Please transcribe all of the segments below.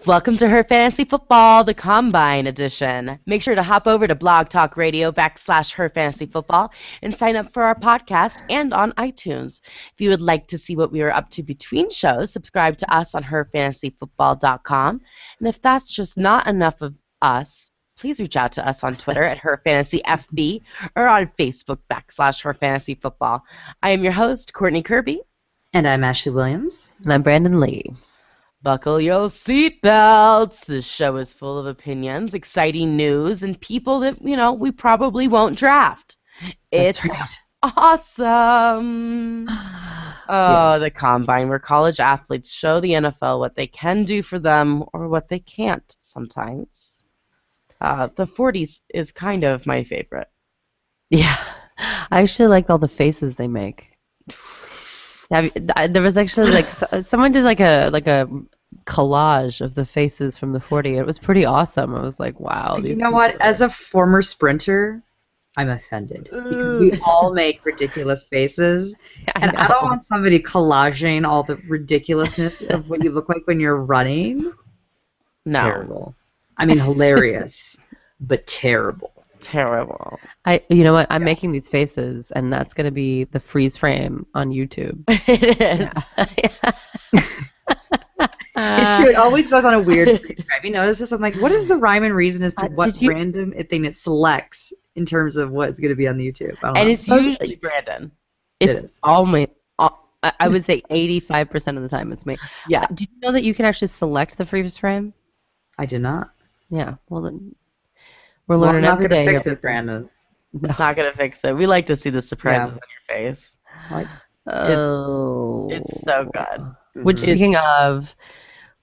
Welcome to Her Fantasy Football, the Combine Edition. Make sure to hop over to Blog Talk Radio /Her Fantasy Football and sign up for our podcast and on iTunes. If you would like to see what we are up to between shows, subscribe to us on herfantasyfootball.com. And if that's just not enough of us, please reach out to us on Twitter at HerFantasyFB or on Facebook /Her Fantasy Football. I am your host, Courtney Kirby. And I'm Ashley Williams. And I'm Brandon Lee. Buckle your seatbelts. This show is full of opinions, exciting news, and people that, we probably won't draft. It's awesome. The Combine, where college athletes show the NFL what they can do for them or what they can't sometimes. The 40s is kind of my favorite. Yeah. I actually liked all the faces they make. There was actually someone did like a collage of the faces from the 40. It was pretty awesome. I was like, wow. You know what? As a former sprinter, I'm offended because we all make ridiculous faces, and I don't want somebody collaging all the ridiculousness of what you look like when you're running. No. Terrible. I mean, hilarious, but terrible. Terrible. You know what? I'm making these faces, and that's going to be the freeze frame on YouTube. It is. It's true. It always goes on a weird freeze frame. You notice this? I'm like, what is the rhyme and reason as to what random thing it selects in terms of what's going to be on the YouTube? And it's usually Brandon. It's always, I would say 85% of the time it's me. Yeah. Did you know that you can actually select the freeze frame? I did not. Yeah. Well, then we're learning every day. I'm not going to fix it, Brandon. Not going to fix it. We like to see the surprises on your face. It's so good. Which, speaking of,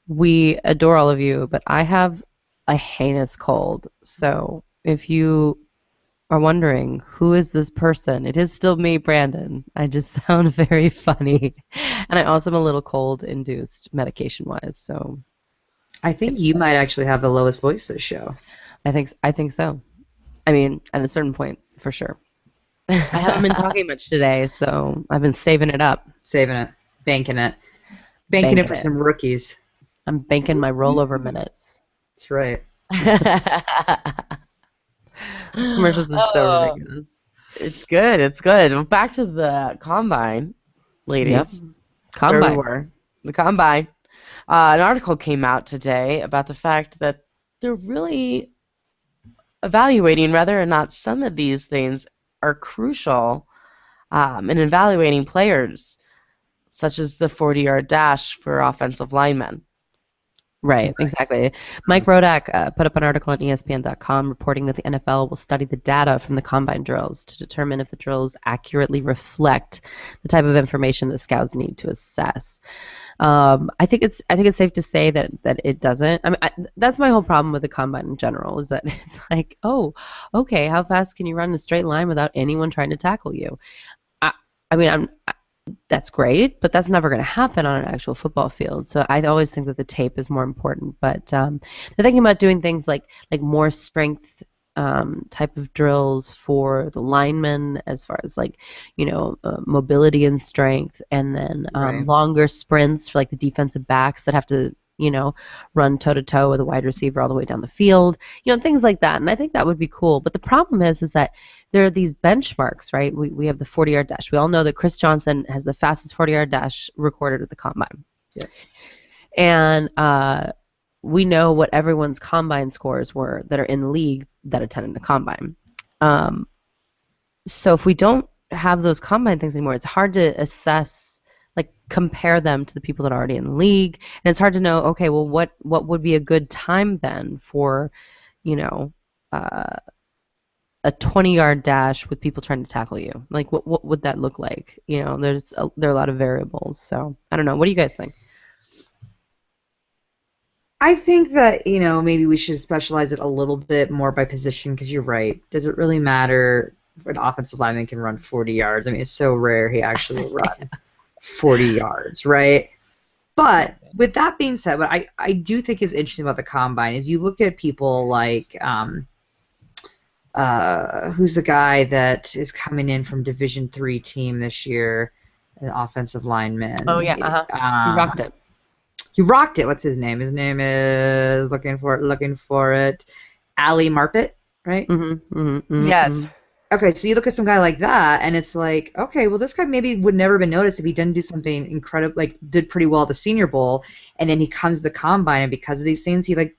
we adore all of you, but I have a heinous cold. So if you are wondering who is this person, it is still me, Brandon. I just sound very funny, and I also am a little cold-induced medication-wise. So I think you might actually have the lowest voice this show. I think so. I mean, at a certain point, for sure. I haven't been talking much today, so I've been saving it up. Saving it. Banking it. Banking it for some rookies. I'm banking my rollover minutes. That's right. These commercials are so ridiculous. It's good. It's good. Well, back to the Combine, ladies. Yep. Combine. Where we were. The Combine. An article came out today about the fact that they're really evaluating whether or not some of these things are crucial in evaluating players, such as the 40-yard dash for offensive linemen. Right, exactly. Mike Rodak put up an article on ESPN.com reporting that the NFL will study the data from the Combine drills to determine if the drills accurately reflect the type of information that scouts need to assess. I think it's safe to say that it doesn't. I mean, that's my whole problem with the Combine in general, is that it's like, oh, okay, how fast can you run in a straight line without anyone trying to tackle you? That's great, but that's never going to happen on an actual football field. So I always think that the tape is more important. But they're thinking about doing things like more strength type of drills for the linemen, as far as mobility and strength, and then longer sprints for the defensive backs that have to run toe to toe with a wide receiver all the way down the field, things like that. And I think that would be cool. But the problem is that there are these benchmarks, right? We have the 40-yard dash. We all know that Chris Johnson has the fastest 40-yard dash recorded at the Combine. Yeah. And we know what everyone's Combine scores were that are in the league that attended the Combine. So if we don't have those Combine things anymore, it's hard to assess, compare them to the people that are already in the league. And it's hard to know, okay, well, what would be a good time then for, a 20-yard dash with people trying to tackle you? What would that look like? There are a lot of variables. So I don't know. What do you guys think? I think that, maybe we should specialize it a little bit more by position, because you're right. Does it really matter if an offensive lineman can run 40 yards? I mean, it's so rare he actually will run 40 yards, right? But with that being said, what I do think is interesting about the Combine is you look at people like who's the guy that is coming in from Division III team this year, an offensive lineman. Oh, yeah, he rocked it. He rocked it. What's his name? His name is looking for it. Ali Marpet, right? Yes. Okay, so you look at some guy like that, and it's like, okay, well, this guy maybe would never have been noticed if he didn't do something incredible, like did pretty well at the Senior Bowl, and then he comes to the Combine, and because of these things, he like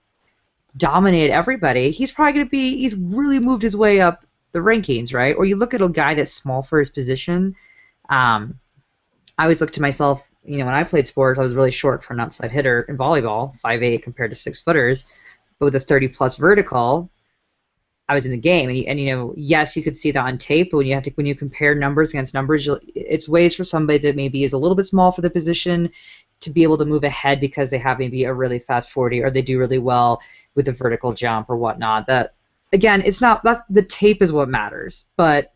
dominated everybody. He's really moved his way up the rankings, right? Or you look at a guy that's small for his position. I always look to myself, when I played sports, I was really short for an outside hitter in volleyball, 5'8" compared to 6-footers, but with a 30-plus vertical, I was in the game, and yes, you could see that on tape, but when you compare numbers against numbers, it's ways for somebody that maybe is a little bit small for the position to be able to move ahead because they have maybe a really fast 40 or they do really well with a vertical jump or whatnot. That again, the tape is what matters, but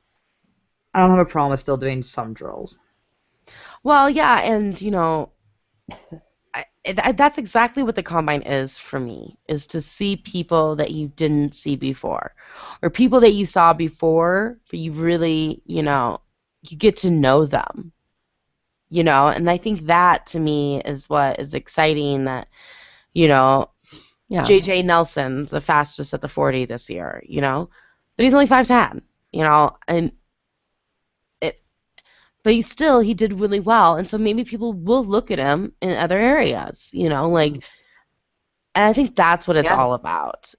I don't have a problem with still doing some drills. Well, yeah, and that's exactly what the Combine is for me, is to see people that you didn't see before, or people that you saw before, but you really, you get to know them, and I think that to me is what is exciting, that, J.J. Nelson's the fastest at the 40 this year, but he's only 5'10", and but he did really well, and so maybe people will look at him in other areas, and I think that's what it's all about,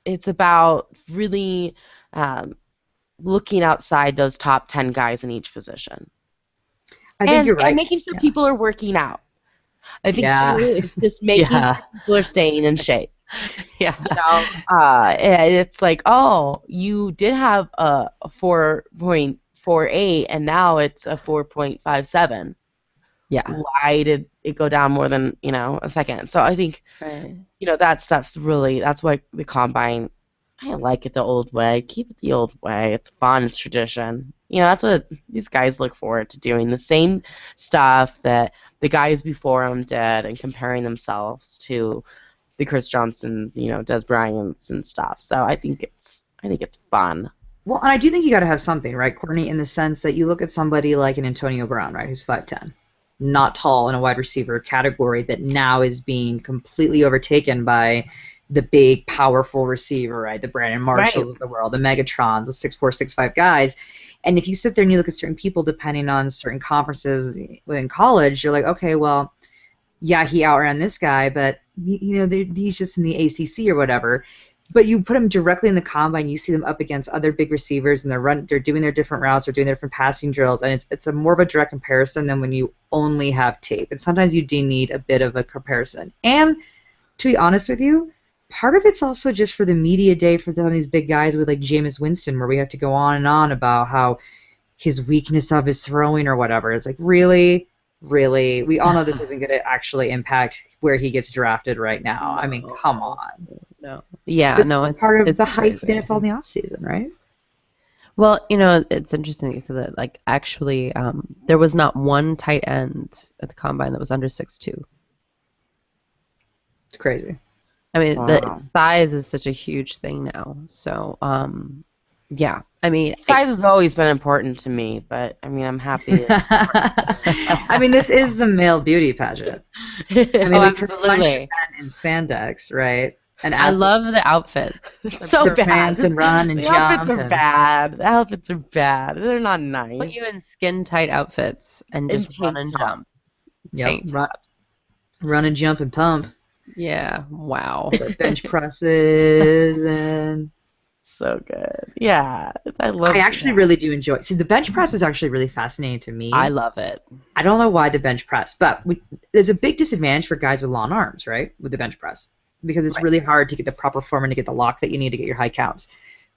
it's about really looking outside those top 10 guys in each position. I think you're right. And making sure people are working out. I think too, it's just making sure people are staying in shape. Yeah. It's like, oh, you did have a 4.48 and now it's a 4.57. Yeah. Why did it go down more than, a second? So I think, that stuff's really, that's why the Combine, I like it the old way. Keep it the old way. It's fun. It's tradition. That's what these guys look forward to doing. The same stuff that the guys before them did, and comparing themselves to the Chris Johnsons, Des Bryants and stuff. So I think it's fun. Well, and I do think you got to have something, right, Courtney, in the sense that you look at somebody like an Antonio Brown, right, who's 5'10", not tall in a wide receiver category that now is being completely overtaken by the big, powerful receiver, right, the Brandon Marshalls of the world, the Megatrons, the 6'4", 6'5" guys. And if you sit there and you look at certain people, depending on certain conferences within college, you're like, okay, well, yeah, he outran this guy, but he's just in the ACC or whatever. But you put him directly in the Combine, you see them up against other big receivers, and they're doing their different routes, they're doing their different passing drills, and it's a more of a direct comparison than when you only have tape. And sometimes you do need a bit of a comparison. And to be honest with you, part of it's also just for the media day for some of these big guys with like Jameis Winston, where we have to go on and on about how his weakness of his throwing or whatever. It's like, really? We all know this isn't going to actually impact where he gets drafted right now. I mean, come on. No. Yeah, this no, is part of it's the hype for the crazy. NFL in the offseason, right? Well, it's interesting that you said that. Like, actually, there was not one tight end at the Combine that was under 6'2". It's crazy. I mean, Wow. the size is such a huge thing now. So, yeah. I mean, Size has always been important to me, but I mean, I'm happy. I mean, this is the male beauty pageant. I mean, absolutely. In spandex, right? And I love the outfits. It's so their bad. pants and run and The jump. outfits are bad. The outfits are bad. They're not nice. Put you in skin tight outfits and And just run tank and tops. jump. Yep. Tank tops. Run and jump and pump. Yeah. Wow. Bench presses and. So good. Yeah, I actually really do enjoy. See, the bench press is actually really fascinating to me. I love it. I don't know why the bench press, but there's a big disadvantage for guys with long arms, right, with the bench press, because it's really hard to get the proper form and to get the lock that you need to get your high counts.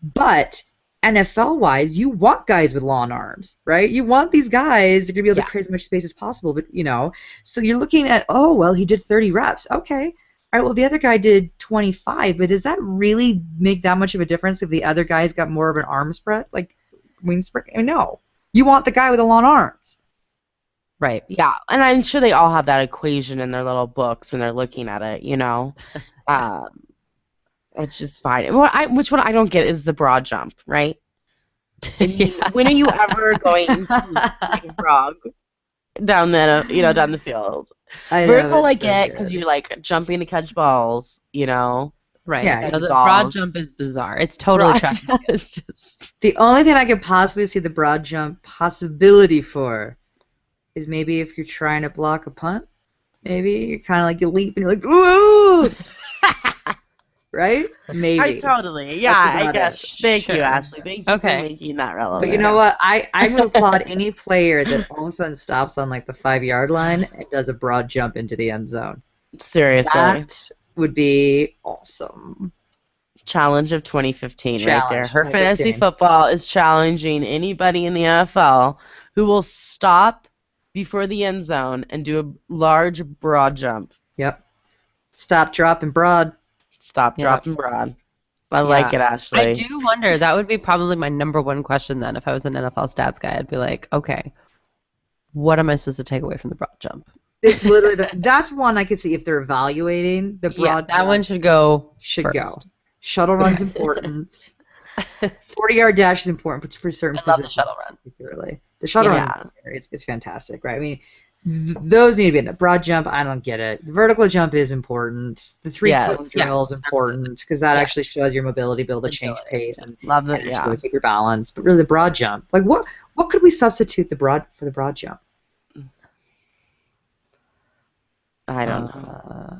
But NFL-wise, you want guys with long arms, right? You want these guys to be able to create as much space as possible, but so you're looking at, oh, well, he did 30 reps. Okay. All right, well, the other guy did 25, but does that really make that much of a difference if the other guy's got more of an arm spread, like wing spread? No. You want the guy with the long arms. Right. Yeah, and I'm sure they all have that equation in their little books when they're looking at it, It's just fine. Which one I don't get is the broad jump, right? When are you ever going to take a frog? down the field. I know, Vertical I it's so get because good. you're like jumping to catch balls, Right. Yeah, No, catch the broad balls. jump is bizarre. It's totally Broad trash. is just The only thing I could possibly see the broad jump possibility for is maybe if you're trying to block a punt. Maybe you're kind of like you leap and you're like, ooh, right? Maybe. yeah, That's I about guess. it. Thank you, Sure. Ashley. Thank you for Okay. making that But relevant. you know what? I would applaud any player that all of a sudden stops on like the 5-yard line and does a broad jump into the end zone. Seriously. That would be awesome. Challenge of 2015 right there. Challenge, Her fantasy 2015. football is challenging anybody in the NFL who will stop before the end zone and do a large broad jump. Yep. Stop, drop, and broad. Stop, Yeah. drop, and broad. I like it, Ashley. I do wonder. That would be probably my number one question then. If I was an NFL stats guy, I'd be like, okay, what am I supposed to take away from the broad jump? It's literally that's one I could see if they're evaluating the broad. that one should go. should first. go. Shuttle run's important. 40-yard dash is important for certain I love the positions. shuttle run. Particularly. The shuttle Yeah. run is fantastic, right? I mean, those need to be in the broad jump. I don't get it. The vertical jump is important. The three-cone drill is important because that actually shows your mobility, be able to change pace and Love it, actually keep your balance. But really, the broad jump, like what could we substitute for the broad jump? I don't know.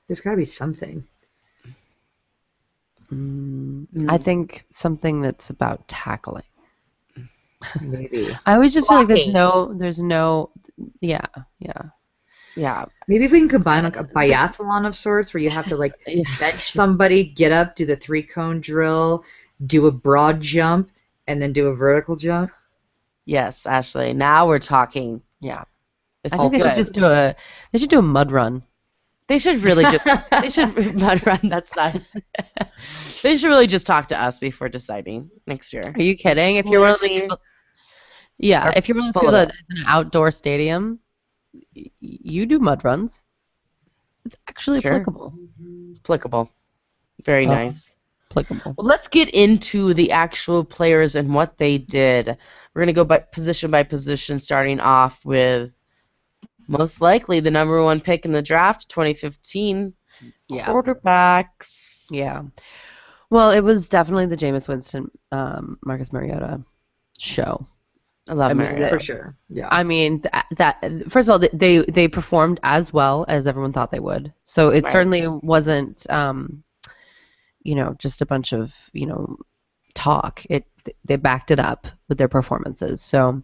There's got to be something. I think something that's about tackling. Maybe. I always just feel like there's Blocking. no, yeah. Yeah. Maybe if we can combine like a biathlon of sorts where you have to like bench somebody, get up, do the three-cone drill, do a broad jump, and then do a vertical jump. Yes, Ashley. Now we're talking. Yeah. It's I think they should just do a mud run. They should really just mud run. That's nice. They should really just talk to us before deciding next year. Are you kidding? If you're one of those people, if you're one of those full people of that's in an outdoor stadium, you do mud runs. It's actually Sure. applicable. It's applicable. Very nice. Applicable. Well, let's get into the actual players and what they did. We're going to go by position, starting off with most likely the number one pick in the draft, 2015, quarterbacks. Yeah. Well, it was definitely the Jameis Winston, Marcus Mariota show. I love Mariota. For sure. Yeah. I mean, that first of all, they performed as well as everyone thought they would. So it certainly wasn't, just a bunch of, talk. They backed it up with their performances. So,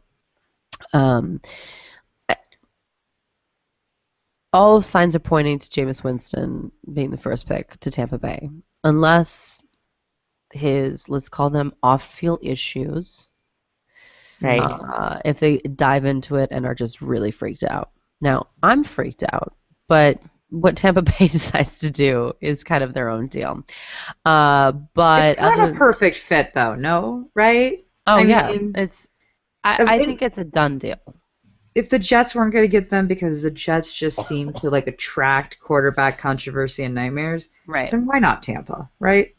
all signs are pointing to Jameis Winston being the first pick to Tampa Bay, unless his, let's call them off-field issues. Right. If they dive into it and are just really freaked out. Now, I'm freaked out, but what Tampa Bay decides to do is kind of their own deal. But it's kind of a perfect fit, though. No, right? I think it's a done deal. If the Jets weren't going to get them because the Jets just seem to like attract quarterback controversy and nightmares, Right. then why not Tampa, right?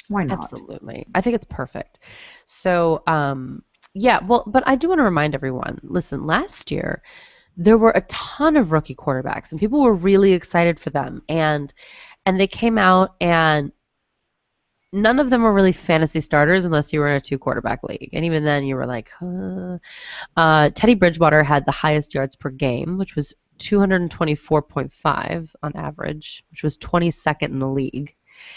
Why not? Absolutely. I think it's perfect. So, but I do want to remind everyone, listen, last year there were a ton of rookie quarterbacks and people were really excited for them and they came out and none of them were really fantasy starters unless you were in a 2-quarterback league. And even then you were like, Teddy Bridgewater had the highest yards per game, which was 224.5 on average, which was 22nd in the league.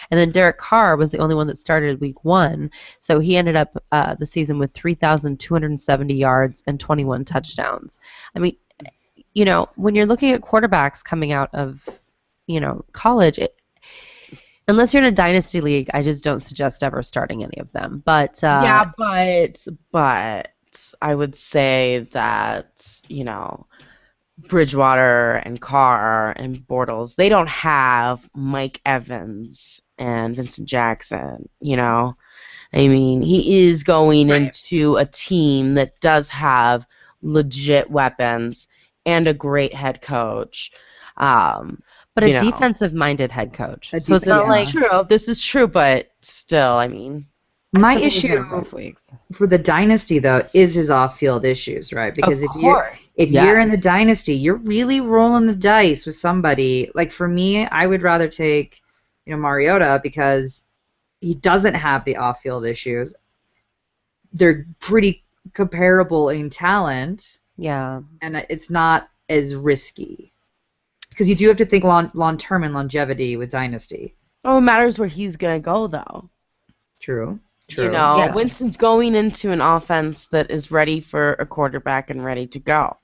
And then Derek Carr was the only one that started week 1, so he ended up the season with 3,270 yards and 21 touchdowns. I mean, when you're looking at quarterbacks coming out of, college, unless you're in a dynasty league, I just don't suggest ever starting any of them. But but I would say that Bridgewater and Carr and Bortles, they don't have Mike Evans and Vincent Jackson, I mean, he is going into a team that does have legit weapons and a great head coach. But a defensive-minded head coach. So it's not True. This is true, but still, I mean. My still think he's gonna issue both weeks. for the dynasty though is his off-field issues, right? Because Of course. if you're in the dynasty, you're really rolling the dice with somebody. Like for me, I would rather take, Mariota because he doesn't have the off-field issues. They're pretty comparable in talent, Yeah. and it's not as risky. Because you do have to think long term and longevity with dynasty. Oh, it matters where he's gonna go though. True. Yeah. Winston's going into an offense that is ready for a quarterback and ready to go.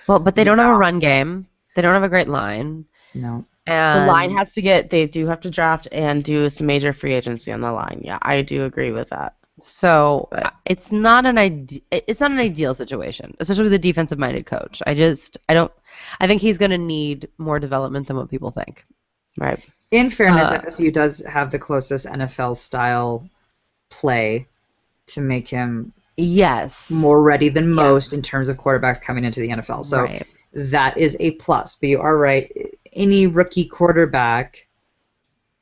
Well, but they don't have a run game. They don't have a great line. No. And The line has to they do have to draft and do some major free agency on the line. Yeah, I do agree with that. So But- it's not an ideal situation, especially with a defensive-minded coach. I think he's going to need more development than what people think. Right. In fairness, FSU does have the closest NFL style play to make him Yes. more ready than most in terms of quarterbacks coming into the NFL. So Right. that is a plus. But you are right. Any rookie quarterback,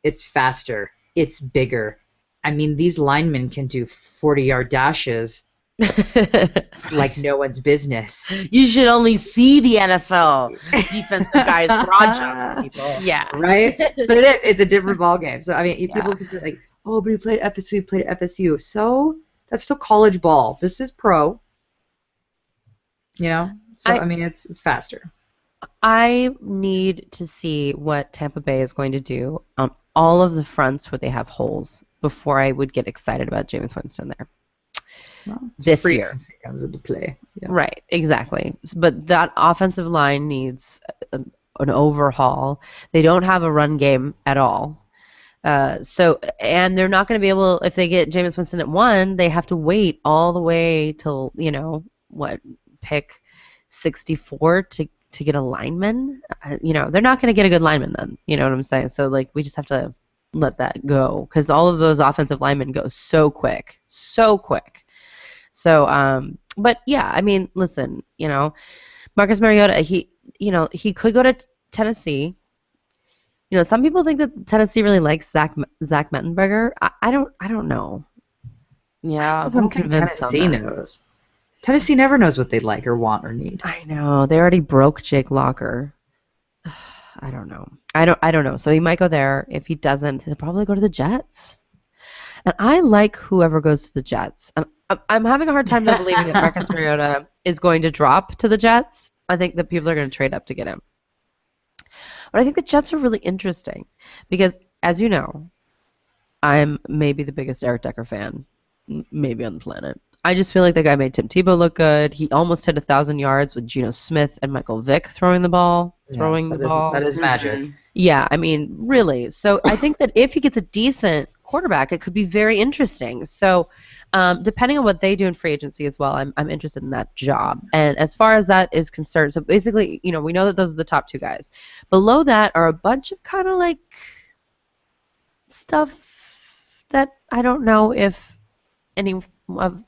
it's faster. It's bigger. I mean, these linemen can do 40-yard dashes like no one's business. You should only see the NFL defensive guys broad jumps people. Yeah. Right? But it's a different ballgame. So, I mean, people can say, like, oh, but he played at FSU. So that's still college ball. This is pro. So, I mean, it's faster. I need to see what Tampa Bay is going to do on all of the fronts where they have holes before I would get excited about Jameis Winston there. Well, This free year. agency comes into play. Yeah. Right, exactly. But that offensive line needs an overhaul. They don't have a run game at all. And they're not going to be able, if they get Jameis Winston at 1, they have to wait all the way till, pick 64 to get a lineman. They're not going to get a good lineman then. You know what I'm saying? So, we just have to let that go because all of those offensive linemen go so quick. So, but yeah, I mean, listen, Marcus Mariota, he could go to Tennessee. Some people think that Tennessee really likes Zach Mettenberger. I don't know. Yeah. I'm convinced Tennessee on that. knows. Tennessee never knows what they like or want or need. I know. They already broke Jake Locker. I don't know. I don't know. So he might go there. If he doesn't, he'll probably go to the Jets. And I like whoever goes to the Jets. And I'm having a hard time not believing that Marcus Mariota is going to drop to the Jets. I think that people are going to trade up to get him. But I think the Jets are really interesting because, as you know, I'm maybe the biggest Eric Decker fan maybe on the planet. I just feel like the guy made Tim Tebow look good. He almost hit 1,000 yards with Geno Smith and Michael Vick throwing the ball. That is magic. Yeah, I mean, really. So I think that if he gets a decent quarterback, it could be very interesting. So depending on what they do in free agency as well, I'm interested in that job. And as far as that is concerned, so basically, we know that those are the top 2 guys. Below that are a bunch of kind of like stuff that I don't know if any of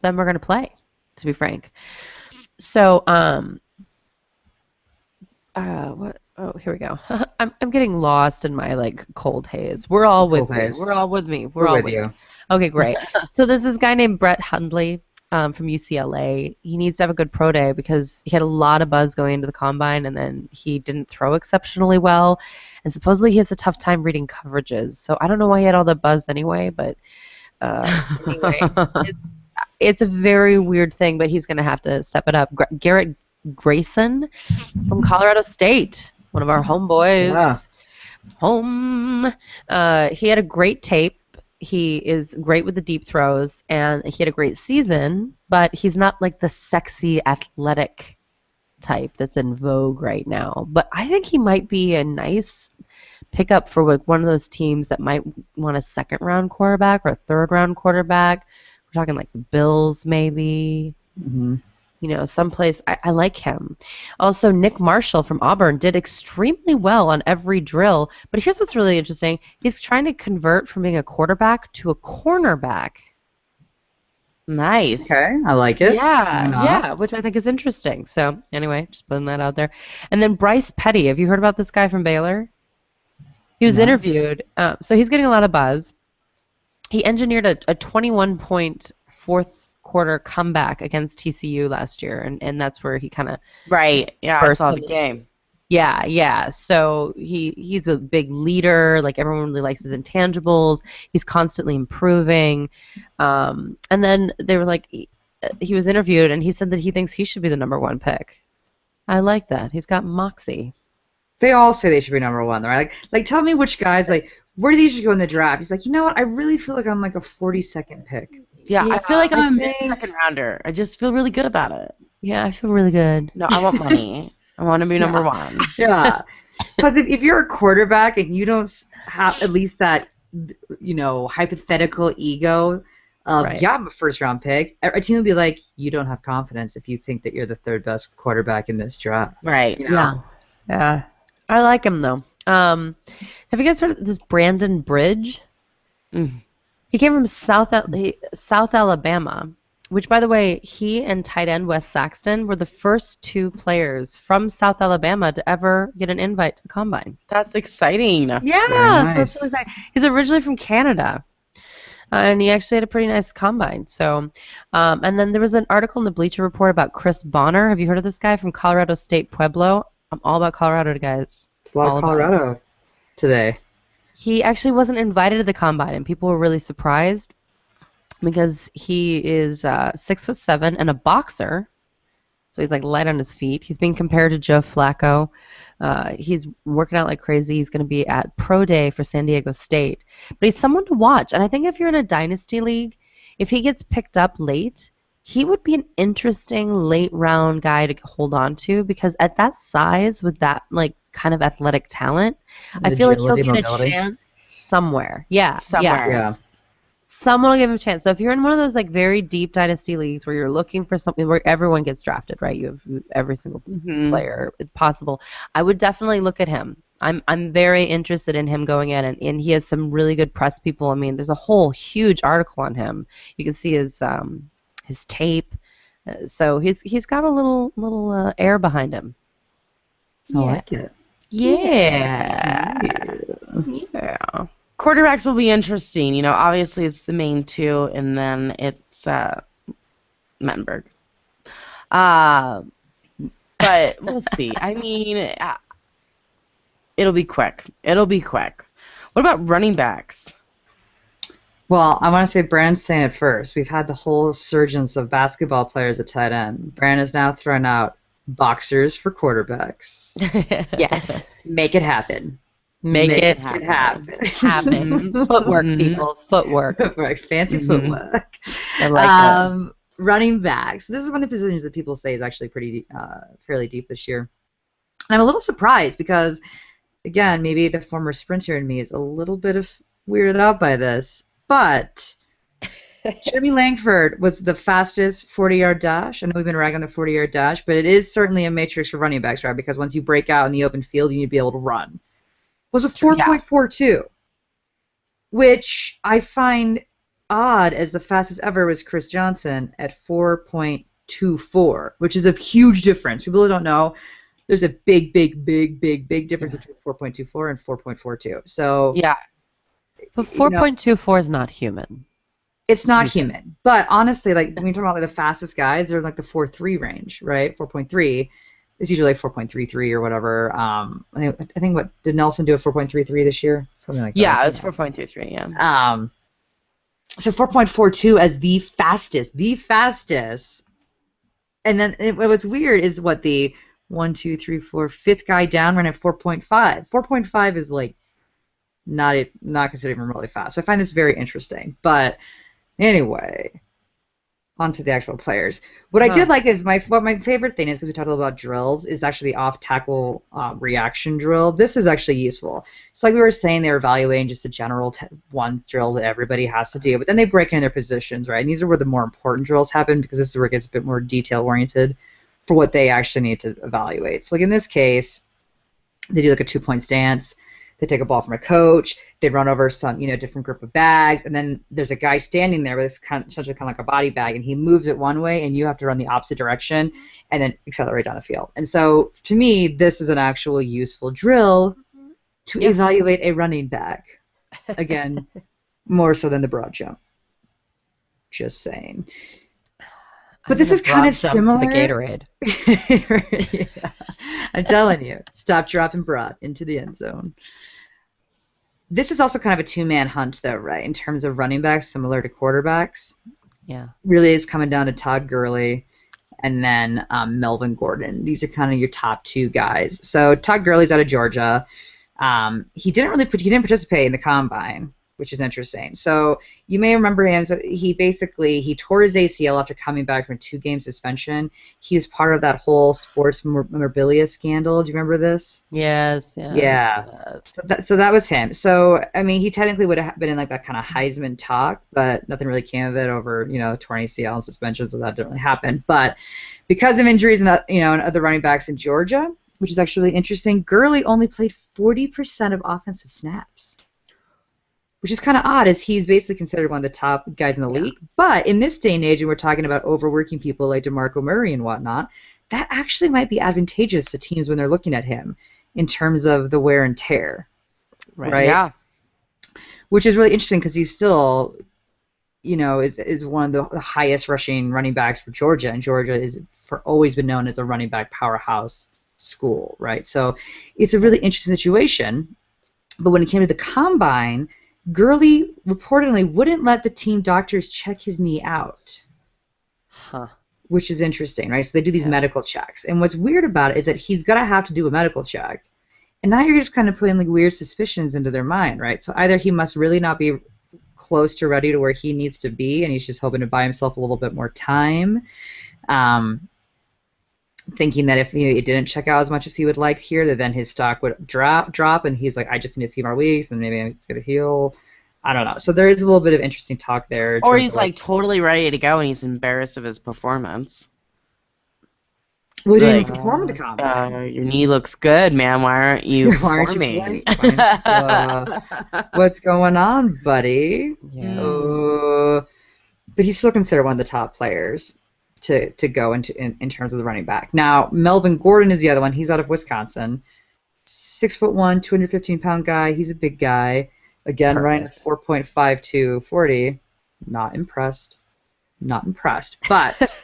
them are going to play, to be frank. So, what? Oh, here we go. I'm getting lost in my cold haze. We're all with me. We're all with me. We're all with you. me. Okay, great. So there's this guy named Brett Hundley from UCLA. He needs to have a good pro day because he had a lot of buzz going into the combine, and then he didn't throw exceptionally well. And supposedly he has a tough time reading coverages. So I don't know why he had all the buzz anyway, but anyway, it's a very weird thing, but he's going to have to step it up. Garrett Grayson from Colorado State, one of our homeboys. Yeah. He had a great tape. He is great with the deep throws, and he had a great season, but he's not like the sexy athletic type that's in vogue right now. But I think he might be a nice pickup for one of those teams that might want a second-round quarterback or a third-round quarterback. We're talking like the Bills maybe. Mm-hmm. Someplace. I like him. Also, Nick Marshall from Auburn did extremely well on every drill. But here's what's really interesting. He's trying to convert from being a quarterback to a cornerback. Nice. Okay, I like it. Yeah, which I think is interesting. So, anyway, just putting that out there. And then Bryce Petty. Have you heard about this guy from Baylor? He was interviewed. So he's getting a lot of buzz. he engineered a 21-point fourth quarter comeback against TCU last year, and that's where he kind of Right. Yeah, I burst saw on the the game. Yeah, yeah. So he's a big leader. Like everyone really likes his intangibles. He's constantly improving. And then they were like, he was interviewed and he said that he thinks he should be the number one pick. I like that. He's got moxie. They all say they should be number one, right? Like tell me which guys, like, where do these should go in the draft? He's like, you know what? I really feel like I'm like a 42nd pick. Yeah, I feel like I I'm a think- mid-second rounder. I just feel really good about it. Yeah, I feel really good. No, I want money. I want to be number one. Yeah. Because if you're a quarterback and you don't have at least that, hypothetical ego of, Right. yeah, I'm a first-round pick, a team would be like, you don't have confidence if you think that you're the third best quarterback in this draft. Right. You know? Yeah. I like him though. Have you guys heard of this Brandon Bridge? Mm. He came from South Alabama, which, by the way, he and tight end Wes Saxton were the first two players from South Alabama to ever get an invite to the combine. That's exciting. Yeah, Very so it's nice. really exciting. He's originally from Canada, and he actually had a pretty nice combine. So, and then there was an article in the Bleacher Report about Chris Bonner. Have you heard of this guy from Colorado State Pueblo? I'm all about Colorado, guys. It's a lot All of about it. Colorado today. He actually wasn't invited to the combine, and people were really surprised because he is 6'7" and a boxer. So he's like light on his feet. He's being compared to Joe Flacco. He's working out like crazy. He's going to be at Pro Day for San Diego State. But he's someone to watch. And I think if you're in a dynasty league, if he gets picked up late, he would be an interesting late round guy to hold on to because at that size with that like kind of athletic talent, I feel like he'll Agility, get a mobility. chance somewhere. Yeah, Somewhere. Yeah. someone will give him a chance. So if you're in one of those like very deep dynasty leagues where you're looking for something where everyone gets drafted, right? You have every single Mhm. player possible. I would definitely look at him. I'm very interested in him going in, and he has some really good press people. I mean, there's a whole huge article on him. You can see his tape. So he's got a little air behind him. I like it. Yeah. Yeah. Quarterbacks will be interesting. Obviously it's the main two, and then it's Mettenberg. But we'll see. I mean, it'll be quick. It'll be quick. What about running backs? Well, I want to say Brand's saying it first. We've had the whole surgence of basketball players at tight end. Brand has now thrown out boxers for quarterbacks. Yes. Make it happen. Make it happen. happen. Footwork, Mhm. people. Footwork. Right, fancy Mhm. footwork. I like that. Running backs. This is one of the positions that people say is actually pretty fairly deep this year. And I'm a little surprised because, again, maybe the former sprinter in me is a little bit weirded out by this, but Jeremy Langford was the fastest 40-yard dash. I know we've been ragging on the 40-yard dash, but it is certainly a matrix for running backs, right? Because once you break out in the open field, you need to be able to run. Was a 4.42, which I find odd as the fastest ever was Chris Johnson at 4.24, which is a huge difference. People who don't know, there's a big difference between 4.24 and 4.42. So Yeah. But 4.24 is not human. it's not human. But honestly, like when you talk about like the fastest guys, they're in like the 4.3 range, right? 4.3 is usually like 4.33 or whatever. I think what did Nelson do at 4.33 this year? Something like that. Yeah, it was 4.33, yeah. So 4.42 as the fastest. And then what's weird is what the 1, 2, 3, 4, fifth guy down ran at 4.5. 4.5 is like not considered even really fast. So I find this very interesting. But anyway, on to the actual players. What I did like is my favorite thing is, because we talked a little about drills, is actually the off-tackle reaction drill. This is actually useful. So like we were saying, they were evaluating just the general one drills that everybody has to do, but then they break in their positions, right? And these are where the more important drills happen, because this is where it gets a bit more detail-oriented for what they actually need to evaluate. So like in this case, they do like a two-point stance. They take a ball from a coach. They run over some, different group of bags, and then there's a guy standing there with this essentially kind of like a body bag, and he moves it one way, and you have to run the opposite direction, and then accelerate down the field. And so, to me, this is an actual useful drill to evaluate a running back. Again, more so than the broad jump. Just saying. But I'm this gonna is kind of broad jump similar. to the Gatorade. Yeah. I'm telling you, stop, drop, and broad into the end zone. This is also kind of a two-man hunt, though, right? In terms of running backs, similar to quarterbacks. Yeah. Really is coming down to Todd Gurley and then Melvin Gordon. These are kind of your top two guys. So Todd Gurley's out of Georgia. He didn't participate in the combine, which is interesting. So you may remember him. So he tore his ACL after coming back from a 2-game suspension. He was part of that whole sports memorabilia scandal. Do you remember this? Yes. Yeah. Yes. So that was him. So I mean, he technically would have been in like that kind of Heisman talk, but nothing really came of it over torn ACL and suspension, so that didn't really happen. But because of injuries and and other running backs in Georgia, which is actually really interesting, Gurley only played 40% of offensive snaps, which is kind of odd, as he's basically considered one of the top guys in the league. But in this day and age, and we're talking about overworking people like DeMarco Murray and whatnot, that actually might be advantageous to teams when they're looking at him in terms of the wear and tear. Right? Yeah. Which is really interesting because he's still, is one of the highest rushing running backs for Georgia, and Georgia is always been known as a running back powerhouse school, right? So it's a really interesting situation. But when it came to the combine, Gurley reportedly wouldn't let the team doctors check his knee out. Huh. Which is interesting, right? So they do these medical checks. And what's weird about it is that he's going to have to do a medical check. And now you're just kind of putting like weird suspicions into their mind, right? So either he must really not be close to ready to where he needs to be, and he's just hoping to buy himself a little bit more time, thinking that if it didn't check out as much as he would like here, that then his stock would drop, and he's like, I just need a few more weeks, and maybe it's going to heal. I don't know. So there is a little bit of interesting talk there. Or he's like totally ready to go and he's embarrassed of his performance. Well, he didn't perform at the combine. Your knee looks good, man. Why aren't you performing? What's going on, buddy? Yeah. But he's still considered one of the top players to go in terms of the running back. Now, Melvin Gordon is the other one. He's out of Wisconsin. 6'1", 215-pound guy. He's a big guy. Again, running 4.52 40. Not impressed. But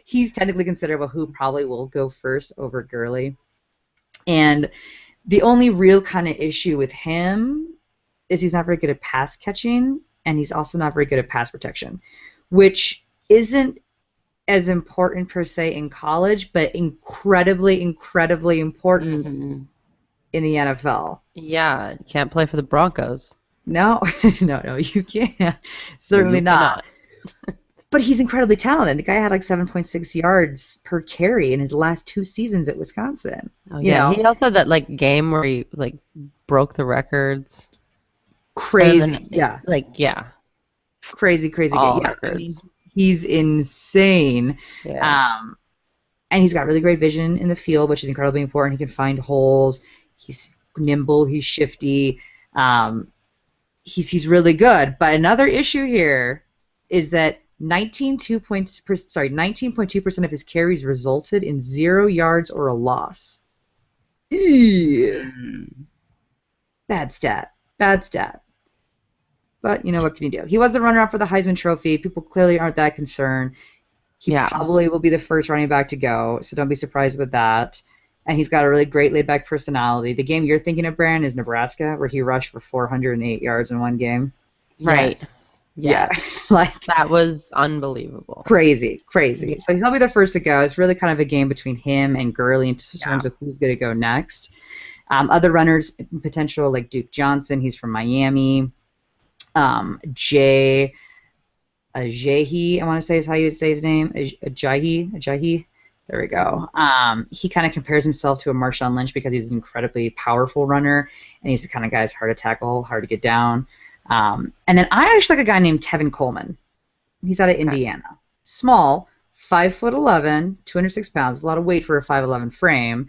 he's technically considered who probably will go first over Gurley. And the only real kind of issue with him is he's not very good at pass catching, and he's also not very good at pass protection, which isn't as important per se in college, but incredibly, incredibly important in the NFL. Yeah, you can't play for the Broncos. No, no, you can't. Certainly not. But he's incredibly talented. The guy had like 7.6 yards per carry in his last 2 seasons at Wisconsin. Oh yeah, he also had that game where he broke the records. Crazy, Crazy all game. Records. He's insane. Yeah. And he's got really great vision in the field, which is incredibly important. He can find holes. He's nimble. He's shifty. He's really good. But another issue here is that 19.2% of his carries resulted in 0 yards or a loss. Bad stat. But what can you do? He was a runner-up for the Heisman Trophy. People clearly aren't that concerned. He probably will be the first running back to go, so don't be surprised with that. And he's got a really great laid-back personality. The game you're thinking of, Brand, is Nebraska, where he rushed for 408 yards in one game. Right. Yeah. That was unbelievable. Crazy. Yeah. So he'll be the first to go. It's really kind of a game between him and Gurley in terms of who's going to go next. Other runners potential like Duke Johnson. He's from Miami. Ajayi, I want to say is how you would say his name. Ajayi. There we go. He kind of compares himself to a Marshawn Lynch because he's an incredibly powerful runner, and he's the kind of guy that's hard to tackle, hard to get down. And then I actually like a guy named Tevin Coleman. He's out of Indiana. Small, 5'11", 206 pounds, a lot of weight for a 5'11" frame.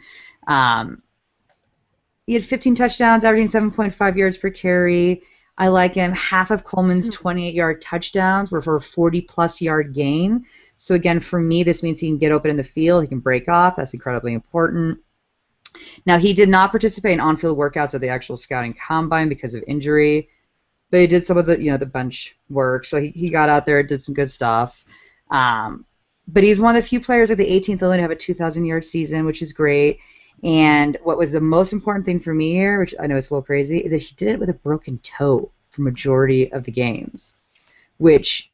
He had 15 touchdowns, averaging 7.5 yards per carry. I like him. Half of Coleman's 28-yard touchdowns were for a 40-plus yard gain. So again, for me, this means he can get open in the field. He can break off. That's incredibly important. Now, he did not participate in on-field workouts at the actual scouting combine because of injury, but he did some of the, the bench work. So he got out there, did some good stuff. But he's one of the few players at the 18th only to have a 2,000-yard season, which is great. And what was the most important thing for me here, which I know is a little crazy, is that he did it with a broken toe for majority of the games, which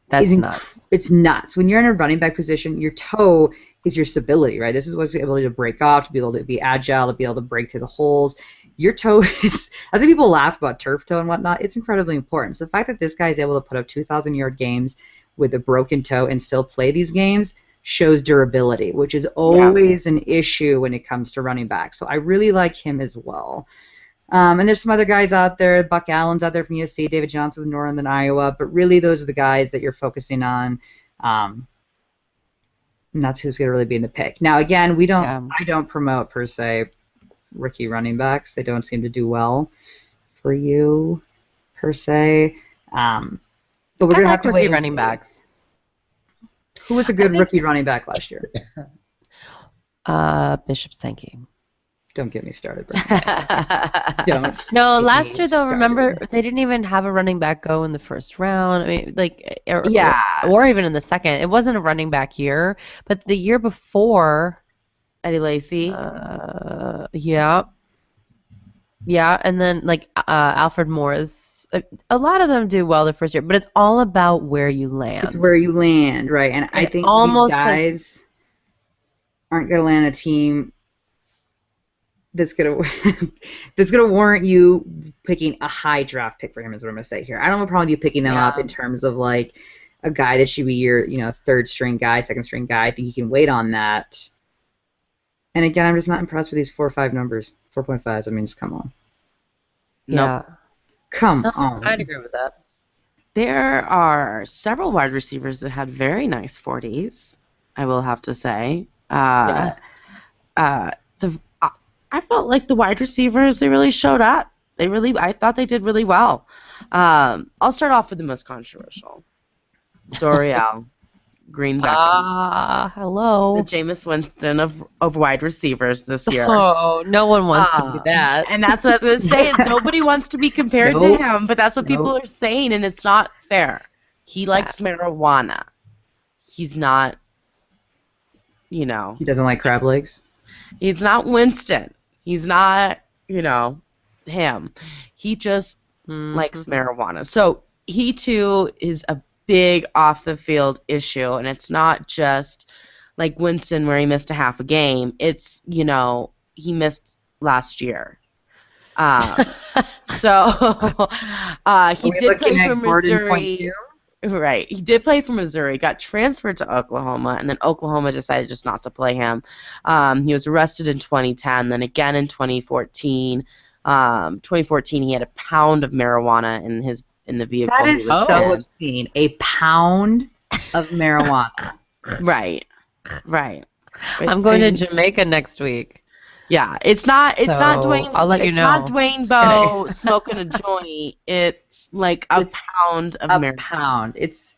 That's nuts. It's nuts. When you're in a running back position, your toe is your stability, right? This is what's the ability to break off, to be able to be agile, to be able to break through the holes. Your toe is, as people laugh about turf toe and whatnot, it's incredibly important. So the fact that this guy is able to put up 2,000-yard games with a broken toe and still play these games shows durability, which is always an issue when it comes to running back. So I really like him as well. And there's some other guys out there. Buck Allen's out there from USC, David Johnson from Northern Iowa, but really those are the guys that you're focusing on. And that's who's going to really be in the pick. Now, again, I don't promote, per se, rookie running backs. They don't seem to do well for you, per se. But we're going to have to wait running backs. Who was a good rookie running back last year? Bishop Sankey. Don't get me started, bro. Don't. No, last year, though, remember, they didn't even have a running back go in the first round. I mean, or even in the second. It wasn't a running back year, but the year before, Eddie Lacy. Yeah, and then, Alfred Morris. A lot of them do well the first year, but it's all about where you land. It's where you land, right? And I think these guys aren't going to land a team that's gonna warrant you picking a high draft pick for him, is what I'm gonna say here. I don't have a problem with you picking them up in terms of a guy that should be your third string guy, second string guy. I think you can wait on that. And again, I'm just not impressed with these 4 or 5 numbers, 4.5s. I mean, just come on. Yeah. Come on. I'd agree with that. There are several wide receivers that had very nice 40s, I will have to say. I felt like the wide receivers, they really showed up. I thought they did really well. I'll start off with the most controversial. Dorial Green Beckham. Hello. The Jameis Winston of wide receivers this year. Oh, no one wants to be that. And that's what I was saying. Nobody wants to be compared to him, but that's what people are saying, and it's not fair. He likes marijuana. He's not, He doesn't like crab legs? He's not Winston. He's not, him. He just likes marijuana. So he, too, is a big off-the-field issue, and it's not just like Winston where he missed a half a game. It's, he missed last year. So he did play for Missouri. Right. He did play for Missouri, got transferred to Oklahoma, and then Oklahoma decided just not to play him. He was arrested in 2010, then again in 2014. 2014, he had a pound of marijuana in the vehicle. That is so obscene. A pound of marijuana. Right. I'm going to Jamaica next week. Yeah, it's not Dwayne. I'll let you know. It's not Dwayne Bowe smoking a joint. It's like a pound of marijuana. A pound. It's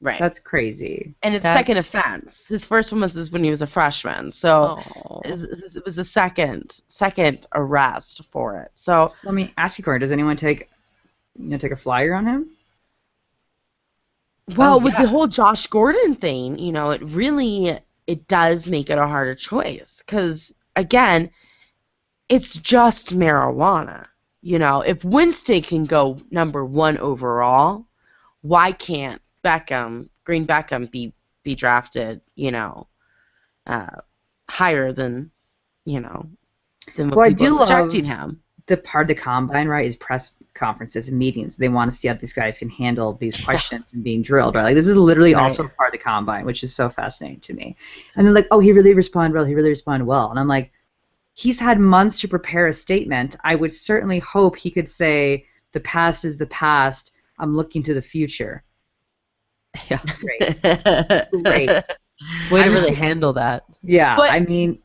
right. That's crazy. And it's second offense. His first one was when he was a freshman. So it was a second arrest for it. So let me ask you, Corey, does anyone take a flyer on him? Well, with the whole Josh Gordon thing, it does make it a harder choice because, again, it's just marijuana. If Winston can go number 1 overall, why can't Green Beckham be drafted, higher than what people are projecting him? The part of the combine, right, is press conferences and meetings. They want to see how these guys can handle these questions and being drilled, right? Like, this is literally also a part of the combine, which is so fascinating to me. And they're like, oh, he really responded well. And I'm like, he's had months to prepare a statement. I would certainly hope he could say, the past is the past. I'm looking to the future. Yeah. Great. Way to really handle that. Yeah, but, I mean,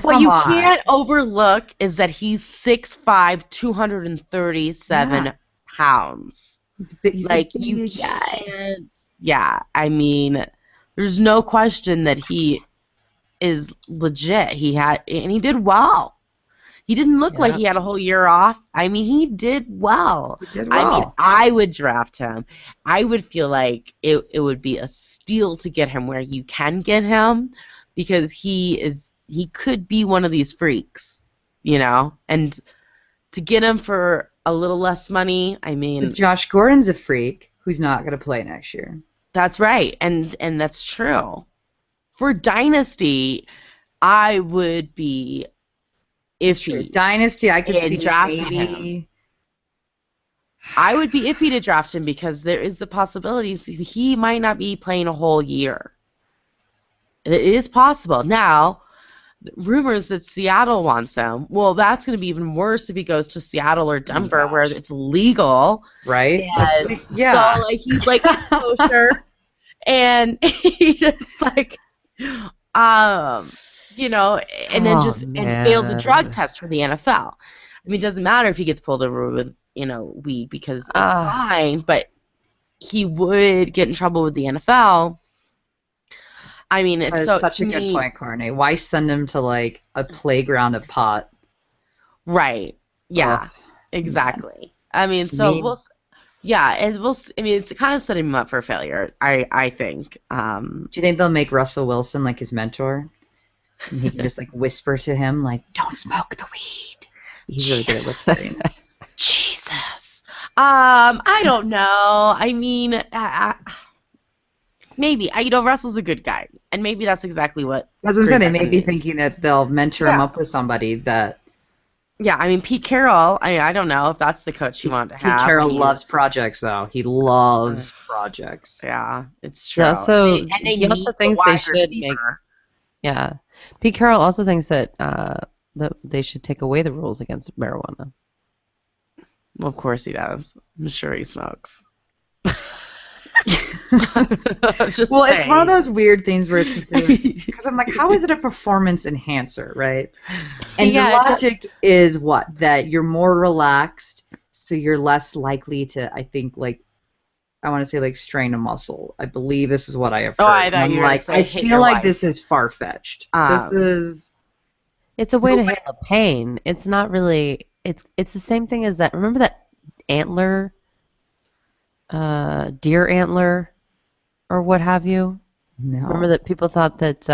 what you can't overlook is that he's 6'5", 237 pounds. Like, you can't. Yeah, I mean, there's no question that he is legit. He did well. He didn't look like Yeah. he had a whole year off. I mean, he did well. He did I mean, well. I would draft him. I would feel like it would be a steal to get him where you can get him because he could be one of these freaks, you know? And to get him for a little less money, I mean, But Josh Gordon's a freak who's not going to play next year. that's right. And that's true. For Dynasty, I would be iffy. Dynasty, I could And see drafting maybe. I would be iffy to draft him because there is the possibilities he might not be playing a whole year. It is possible. Now, rumors that Seattle wants him. Well, that's going to be even worse if he goes to Seattle or Denver gosh. where it's legal. Right? Yeah. Yeah. So, like, he's like kosher, and he just like, you know, and then Oh, just and fails a man. drug test for the NFL. I mean, it doesn't matter if he gets pulled over with, you know, weed because it's fine, but he would get in trouble with the NFL. I mean, it's That so is such a to good me- point, Carney. Why send him to like a playground of pot? Right. Yeah. Oh, exactly. I mean, so mean- I mean, it's kind of setting him up for failure. I think. Do you think they'll make Russell Wilson like his mentor? And he can just like whisper to him like, "Don't smoke the weed." He's really good at whispering. Jesus. I don't know. I mean, maybe. You know, Russell's a good guy, and maybe that's exactly what. That's what I'm saying. They may Green be Bay needs. thinking that they'll mentor him Yeah. up with somebody that Yeah, I mean, Pete Carroll. I don't know if that's the coach you want to Pete have. Carroll I mean, loves projects, though. He loves projects. Yeah, it's true. Yeah, so And they he also need the thinks they wide should make. receiver. Yeah, Pete Carroll also thinks that they should take away the rules against marijuana. Well, of course he does. I'm sure he smokes. Just Well, it's one of saying. those weird things where it's considered because I'm like, how is it a performance enhancer, right? And Yeah, the logic is what? That you're more relaxed, so you're less likely to, I think, like, I want to say, like, strain a muscle. I believe this is what I have heard. Oh, I And thought I'm you were gonna like, say I hit feel your like wife. this is far fetched. This is It's a way to handle pain. It's not really. It's the same thing as that. Remember that antler, deer antler, or what have you? no. Remember that people thought that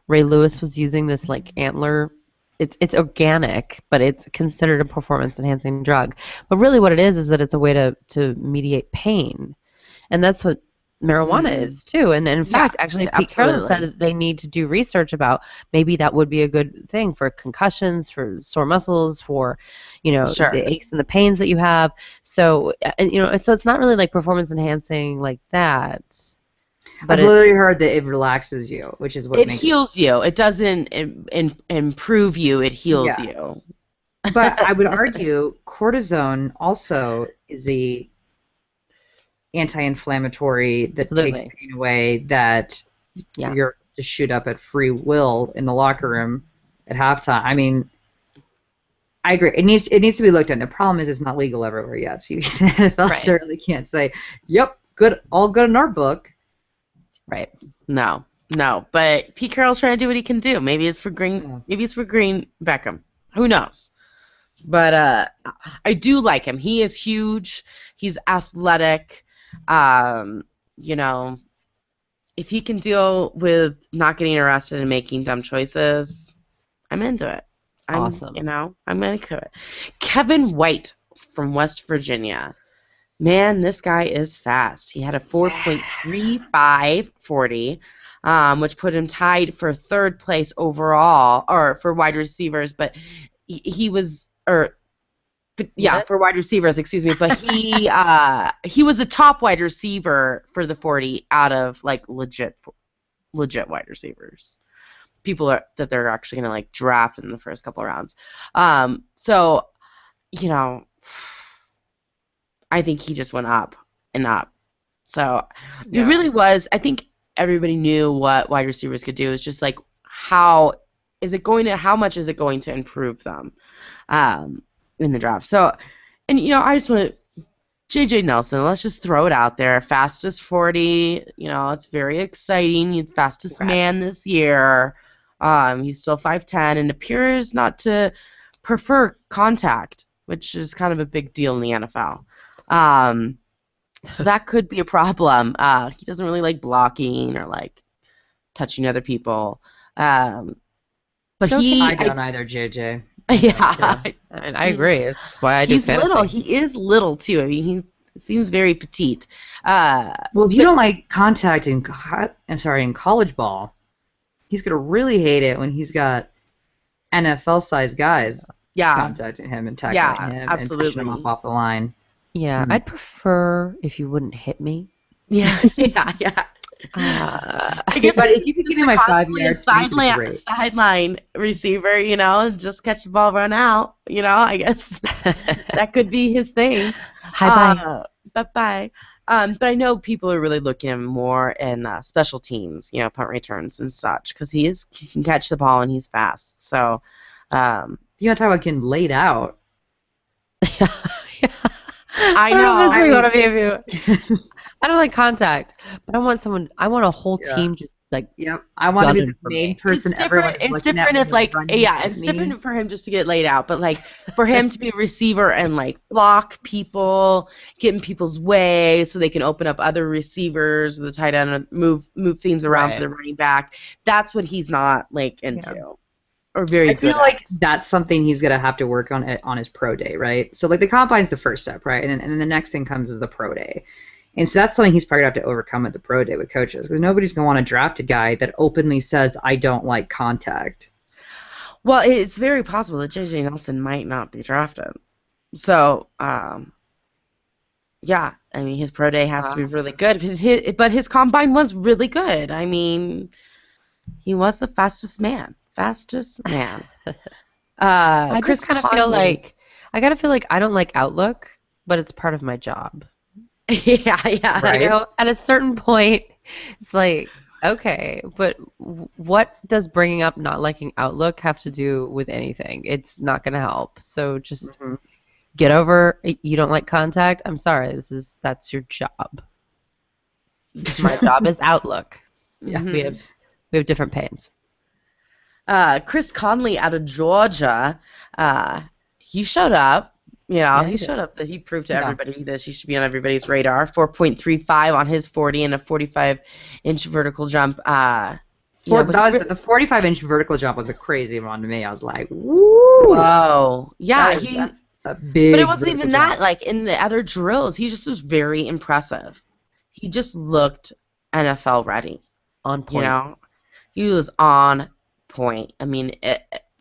Ray Lewis was using this like antler. It's organic, but it's considered a performance enhancing drug. But really, what it is that it's a way to mediate pain, and that's what marijuana is too. And in fact, actually, Pete Carroll said absolutely. that they need to do research about maybe that would be a good thing for concussions, for sore muscles, for Sure. the aches and the pains that you have. So so it's not really like performance enhancing like that. But I've literally heard that it relaxes you, which is what It makes heals you. It doesn't improve you. It heals Yeah. you. But I would argue cortisone also is the anti-inflammatory that takes Absolutely. pain away that Yeah. you're to shoot up at free will in the locker room at halftime. I mean, I agree. It needs to be looked at. The problem is it's not legal everywhere yet. So the NFL Right. certainly can't say, "Yep, good, all good in our book." Right. No. But Pete Carroll's trying to do what he can do. Maybe it's for Green. Yeah. Maybe it's for Green Beckham. Who knows? But I do like him. He is huge. He's athletic. If he can deal with not getting arrested and making dumb choices, I'm into it. Awesome. I'm into it. Kevin White from West Virginia. Man, this guy is fast. He had a 4.35 40, which put him tied for third place overall, or for wide receivers. But he was, for wide receivers, excuse me. But he was a top wide receiver for the 40 out of like legit wide receivers. People that they're actually gonna like draft in the first couple of rounds. So, I think he just went up and up. So it really was. I think everybody knew what wide receivers could do. It's just like how much is it going to improve them in the draft? So, and I just want J.J. Nelson. Let's just throw it out there. Fastest 40. It's very exciting. He's the fastest man this year. He's still 5'10" and appears not to prefer contact, which is kind of a big deal in the NFL. So that could be a problem. He doesn't really like blocking or like touching other people. But I don't either, JJ. Yeah. I agree. It's why I do He's fantasy. little. He is little too. I mean, he seems very petite. Well, if you don't like contact in college ball, he's gonna really hate it when he's got NFL-sized guys contacting him and tackling him and pushing him off the line. Yeah, I'd prefer if you wouldn't hit me. Yeah. I guess, but if you could give me my 5 yards, sideline receiver, and just catch the ball, run out, I guess that could be his thing. Bye. But I know people are really looking at him more in special teams, punt returns and such, because he can catch the ball and he's fast. So, you want to talk about getting laid out? I know. I don't like contact, but I want a whole team just like. Yep. I want to be the main person. It's different if it's different for him just to get laid out, but like for him to be a receiver and like block people, get in people's way so they can open up other receivers, the tight end, and move things around for the running back. That's what he's not like into. Yeah. Or very I feel like that's something he's gonna have to work on his pro day, right? So like the combine's the first step, right? And then the next thing comes is the pro day. And so that's something he's probably going to have to overcome at the pro day with coaches, because nobody's going to want to draft a guy that openly says, I don't like contact. Well, it's very possible that J.J. Nelson might not be drafted. So, yeah, I mean, his pro day has to be really good. But his combine was really good. I mean, he was the fastest man. I just kind of feel like I don't like Outlook, but it's part of my job. Yeah. Right? At a certain point, it's like, okay, but what does bringing up not liking Outlook have to do with anything? It's not going to help. So just get over. You don't like contact. I'm sorry. That's your job. My job is Outlook. Yeah, we have different pains. Chris Conley out of Georgia, he showed up. He showed up. That he proved to everybody that he should be on everybody's radar. 4.35 on his 40 and a 45-inch vertical jump. The 45-inch vertical jump was a crazy one to me. I was like, woo! Whoa. Yeah, that's a big. But it wasn't even that. Like in the other drills, he just was very impressive. He just looked NFL ready. On point. He was on point. I mean,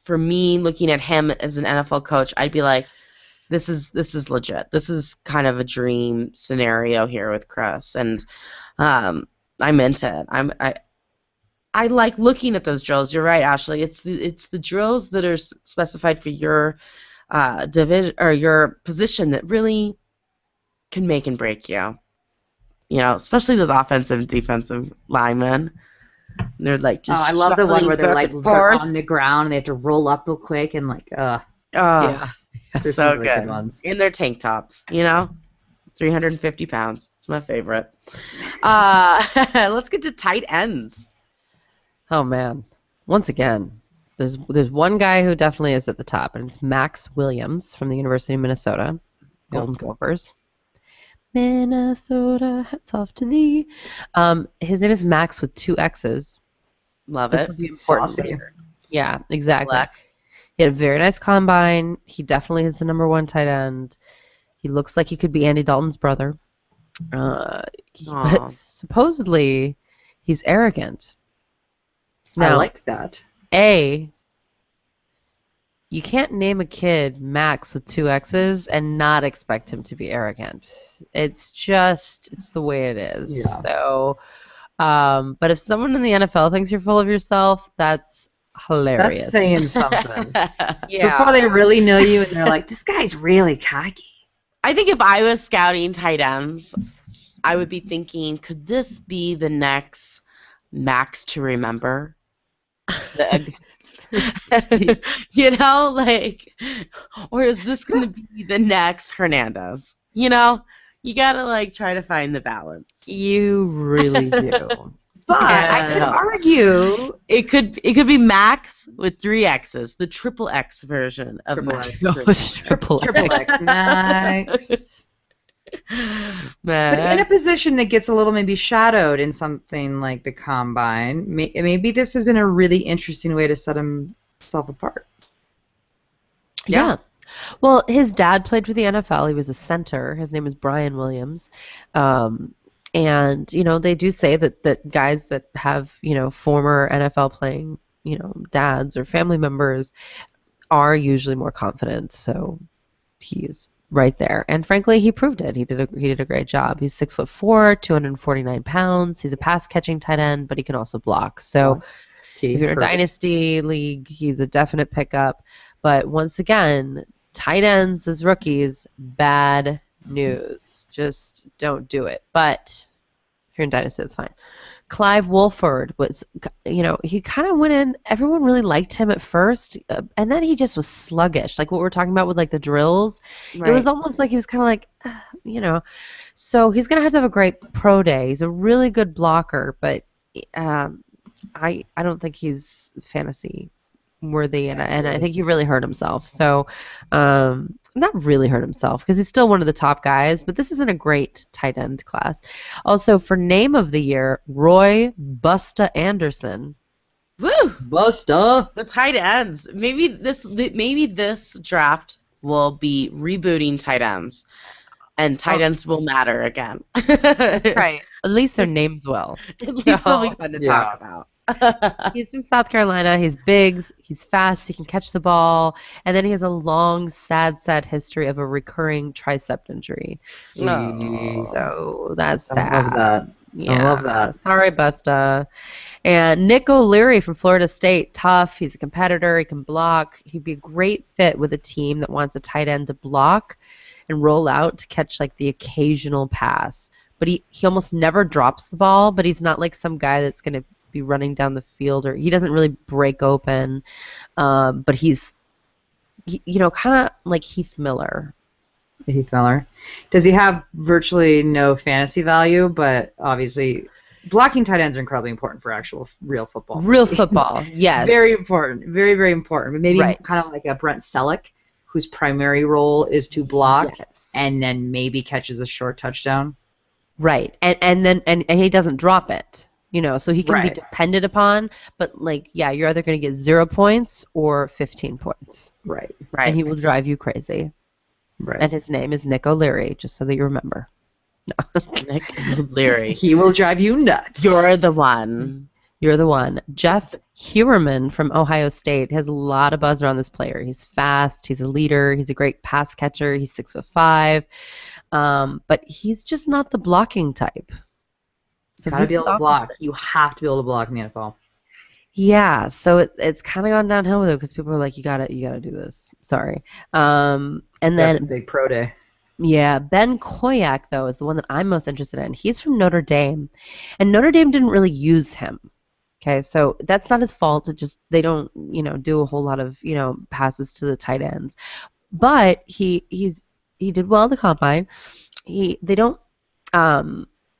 for me, looking at him as an NFL coach, I'd be like, This is legit. This is kind of a dream scenario here with Chris, and I'm into it. I like looking at those drills. You're right, Ashley. It's the drills that are specified for your division or your position that really can make and break you. Especially those offensive and defensive linemen. They're like just. I love the one where they're they're on the ground and they have to roll up real quick and like. Yeah. So good. In their tank tops, 350 pounds. It's my favorite. Let's get to tight ends. Oh man! Once again, there's one guy who definitely is at the top, and it's Max Williams from the University of Minnesota, Golden Gophers. Minnesota, hats off to thee. His name is Max with 2 X's. Love it. This will be important later. Yeah, exactly. Black. He had a very nice combine. He definitely is the number 1 tight end. He looks like he could be Andy Dalton's brother. But supposedly, he's arrogant. Now, I like that. You can't name a kid Max with 2 X's and not expect him to be arrogant. It's the way it is. Yeah. So, but if someone in the NFL thinks you're full of yourself, that's hilarious. That's saying something. Yeah. Before they really know you and they're like, this guy's really cocky. I think if I was scouting tight ends, I would be thinking, could this be the next Max to remember? Or is this going to be the next Hernandez? You gotta try to find the balance. You really do. But I could argue it could be Max with 3 X's, the triple X version of triple Max. X. Triple X Max. But in a position that gets a little maybe shadowed in something like the combine, maybe this has been a really interesting way to set himself apart. Yeah. Well, his dad played for the NFL. He was a center. His name is Brian Williams. And, they do say that guys that have, former NFL playing, dads or family members are usually more confident. So he is right there. And frankly, he proved it. He did a great job. He's 6'4", 249 pounds. He's a pass catching tight end, but he can also block. So if you're in a dynasty league, he's a definite pickup. But once again, tight ends as rookies, bad news. Just don't do it. But if you're in dynasty, that's fine. Clive Wolford was, he kind of went in. Everyone really liked him at first, and then he just was sluggish. Like what we're talking about with like the drills, It was almost like he was kind of like, So he's gonna have to have a great pro day. He's a really good blocker, but I don't think he's fantasy worthy, and I think he really hurt himself. So, not really hurt himself because he's still one of the top guys, but this isn't a great tight end class. Also, for name of the year, Roy Busta Anderson. Woo! Busta! The tight ends. Maybe this draft will be rebooting tight ends, and tight ends will matter again. That's right. At least their names will. At least it'll be fun to talk about. He's from South Carolina. He's big. He's fast. He can catch the ball. And then he has a long, sad history of a recurring tricep injury. So that's sad. I love that. Yeah. I love that. Sorry, Busta. And Nick O'Leary from Florida State. Tough. He's a competitor. He can block. He'd be a great fit with a team that wants a tight end to block and roll out to catch like the occasional pass. But he almost never drops the ball, but he's not like some guy that's going to be running down the field, or he doesn't really break open, but he's kind of like Heath Miller. Does he have virtually no fantasy value, but obviously blocking tight ends are incredibly important for actual real football. Yes, very important, very, very important. Maybe kind of like a Brent Selleck, whose primary role is to block and then maybe catches a short touchdown. Right, and he doesn't drop it. So he can be depended upon, but you're either going to get 0 points or 15 points. Right. And he will drive you crazy. Right. And his name is Nick O'Leary, just so that you remember. No. Nick O'Leary. He will drive you nuts. You're the one. Jeff Heuerman from Ohio State has a lot of buzz around this player. He's fast. He's a leader. He's a great pass catcher. He's 6'5", but he's just not the blocking type. So gotta be able to block. You have to be able to block in the NFL. Yeah, so it's kind of gone downhill with it because people are like, you gotta do this. Sorry. And then big pro day. Yeah, Ben Koyak though is the one that I'm most interested in. He's from Notre Dame, and Notre Dame didn't really use him. Okay, so that's not his fault. It just they don't do a whole lot of passes to the tight ends, but he did well at the combine.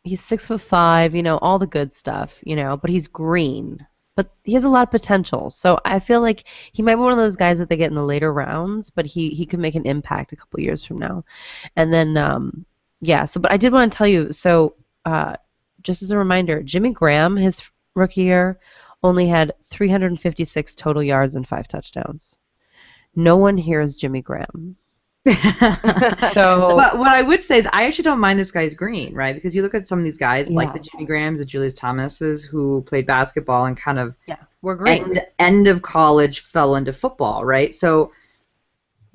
He's 6'5", all the good stuff, but he's green. But he has a lot of potential. So I feel like he might be one of those guys that they get in the later rounds, but he could make an impact a couple years from now. And then, but I did want to tell you, so just as a reminder, Jimmy Graham, his rookie year, only had 356 total yards and 5 touchdowns. No one hears Jimmy Graham. But what I would say is I actually don't mind this guy's green, right? Because you look at some of these guys, like the Jimmy Grahams, the Julius Thomases, who played basketball and kind of were green. End of college fell into football, right? So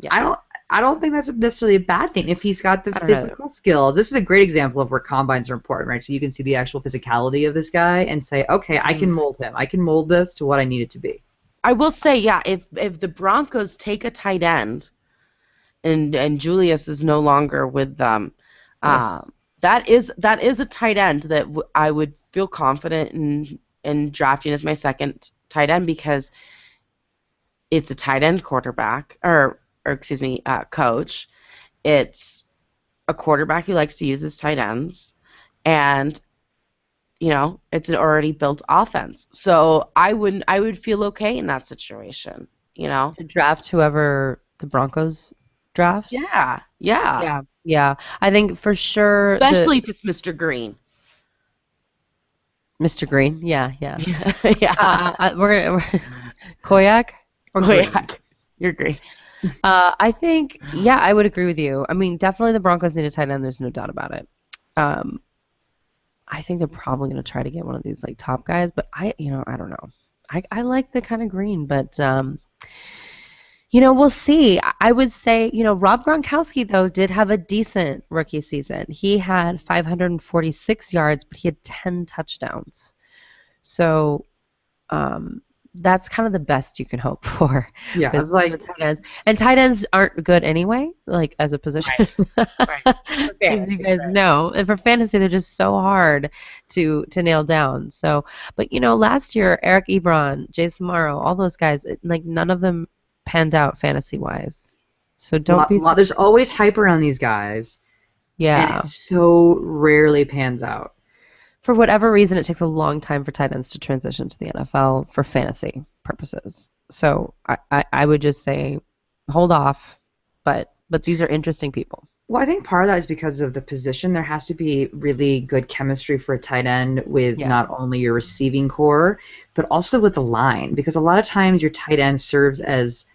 I don't think that's necessarily a bad thing if he's got the physical skills. This is a great example of where combines are important, right? So you can see the actual physicality of this guy and say, okay, I can mold him. I can mold this to what I need it to be. I will say, if the Broncos take a tight end, and Julius is no longer with them, that is a tight end that I would feel confident in drafting as my second tight end because it's a tight end quarterback coach. It's a quarterback who likes to use his tight ends, and it's an already built offense. So I would feel okay in that situation. To draft whoever the Broncos draft. Yeah. Yeah. I think for sure Especially if it's Mr. Green. Mr. Green. Yeah. Yeah. We're Koyak or Green? Koyak. You're great. I think, yeah, I would agree with you. I mean, definitely the Broncos need a tight end. There's no doubt about it. I think they're probably going to try to get one of these like top guys, but I don't know. I like the kind of Green, but we'll see. I would say, Rob Gronkowski though did have a decent rookie season. He had 546 yards, but he had 10 touchdowns. So, that's kind of the best you can hope for. Yeah, it's like tight ends. And tight ends aren't good anyway, like as a position. Right. As you guys know. And for fantasy, they're just so hard to nail down. So, but last year, Eric Ebron, Jason Morrow, all those guys, like none of them panned out fantasy wise. So don't be. There's always hype around these guys. Yeah. And it so rarely pans out. For whatever reason, it takes a long time for tight ends to transition to the NFL for fantasy purposes. So I would just say hold off, but these are interesting people. Well, I think part of that is because of the position. There has to be really good chemistry for a tight end with not only your receiving core, but also with the line. Because a lot of times your tight end serves as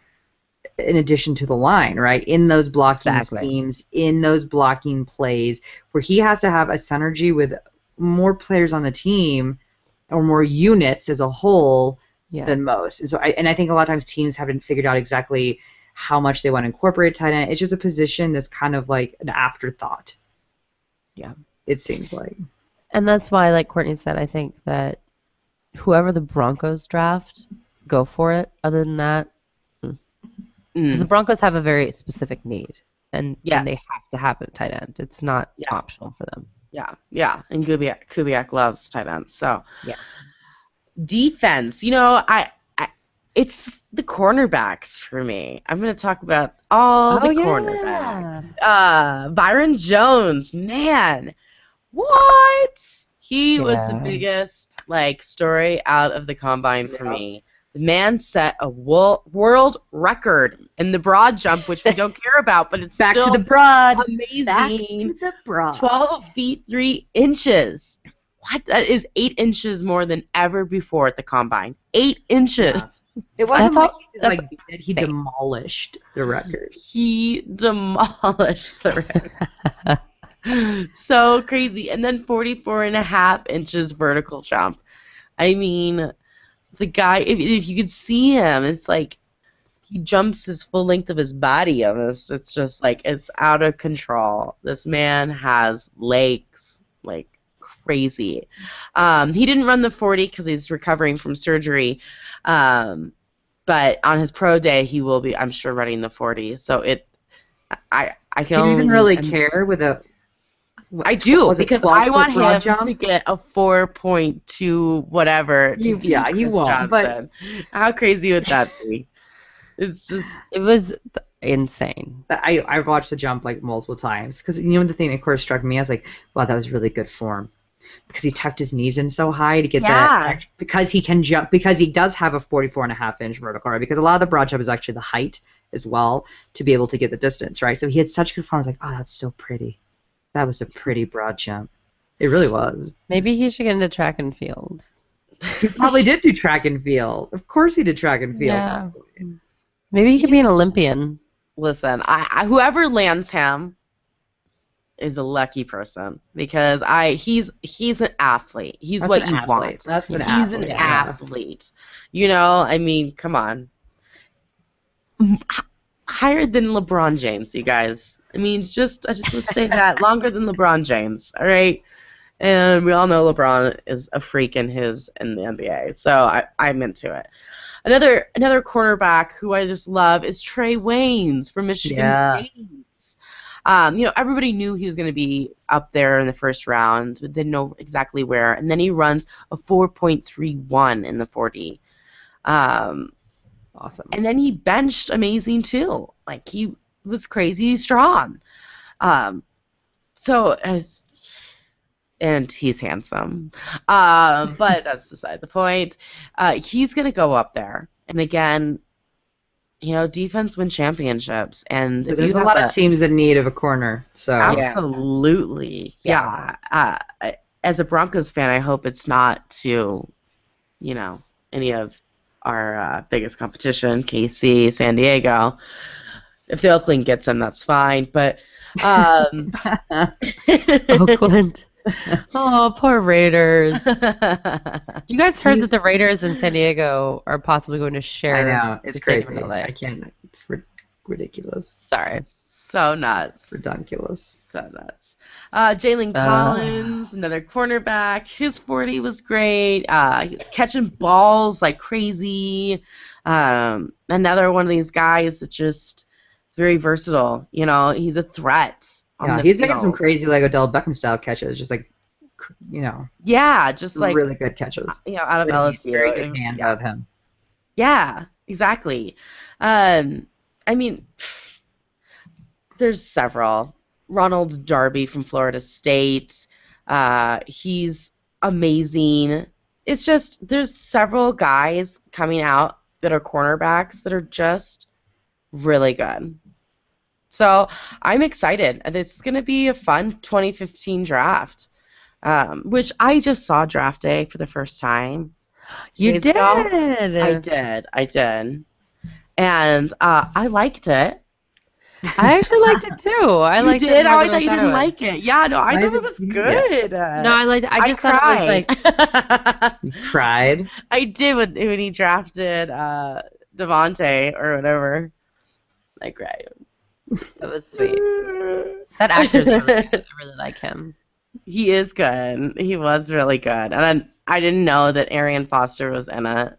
in addition to the line, right? In those blocking schemes, in those blocking plays, where he has to have a synergy with more players on the team or more units as a whole than most. And so I think a lot of times teams haven't figured out exactly how much they want to incorporate tight end. It's just a position that's kind of like an afterthought. Yeah. It seems like. And that's why, like Courtney said, I think that whoever the Broncos draft, go for it. Other than that, because the Broncos have a very specific need, and they have to have a tight end. It's not optional for them. Yeah, and Kubiak loves tight ends. So yeah, defense. It's the cornerbacks for me. I'm going to talk about all the cornerbacks. Byron Jones, man, what? He was the biggest story out of the combine for me. The man set a world record in the broad jump, which we don't care about, but it's back still to the broad. Amazing. Back to the broad. 12 feet 3 inches. What? That is 8 inches more than ever before at the combine. 8 inches. Yeah. It wasn't he demolished the record. He demolished the record. So crazy. And then 44.5 inches vertical jump. I mean, the guy, if you could see him, it's like he jumps his full length of his body almost. It's just like it's out of control. This man has legs like crazy. He didn't run the 40 because he's recovering from surgery. But on his pro day, he will be, I'm sure, running the 40. So I can. Do you even really care with a? I do, because I want him to get a 4.2 whatever. He won't. But how crazy would that be? It was insane. I've watched the jump multiple times because the thing that of course struck me, I was like, wow, that was really good form. Because he tucked his knees in so high to get that. Because he can jump. Because he does have a 44.5-inch vertical, right? Because a lot of the broad jump is actually the height as well to be able to get the distance, right? So he had such good form. I was like, oh, that's so pretty. That was a pretty broad jump. It really was. Maybe he should get into track and field. He probably did do track and field. Of course he did track and field. Yeah. Maybe he could be an Olympian. Listen, whoever lands him is a lucky person because he's an athlete. He's what you want. That's an he's athlete. An athlete. I mean, come on. Higher than LeBron James, you guys. I mean, I just want to say that longer than LeBron James. All right, and we all know LeBron is a freak in the NBA. So I'm into it. Another cornerback who I just love is Trey Waynes from Michigan State. Everybody knew he was going to be up there in the first round, but didn't know exactly where. And then he runs a 4.31 in the 40. Awesome. And then he benched amazing too. He was crazy strong. So and he's handsome. But that's beside the point. He's going to go up there. And again, defense win championships. And So if there's you a have lot of teams in need of a corner. So absolutely. Yeah. As a Broncos fan, I hope it's not to, any of our biggest competition, KC, San Diego. If the Oakland gets them, that's fine. But Oakland. Oh, poor Raiders. You guys heard that the Raiders in San Diego are possibly going to share? I know, it's the stadium crazy. in LA. I can't. It's ridiculous. Sorry. So nuts. Redunculous. So nuts. Jalen Collins, another cornerback. His 40 was great. He was catching balls like crazy. Another one of these guys that just is very versatile. He's a threat. He's making some crazy like Odell Beckham style catches, just like, Yeah, just like really good catches. Out of LSU. Very good hands out of him. Yeah, exactly. I mean, there's several. Ronald Darby from Florida State. He's amazing. It's just there's several guys coming out that are cornerbacks that are just really good. So I'm excited. This is going to be a fun 2015 draft, which I just saw draft day for the first time. You did? I did. And I liked it. I actually liked it too. I liked it. Oh, I more thought you than didn't like it. Yeah, no, I thought it was good. No, I liked it. I just thought it was like. You cried. I did when he drafted Devontae or whatever. I cried. That was sweet. That actor's really good. I really like him. He is good. He was really good. And then I didn't know that Arian Foster was in it.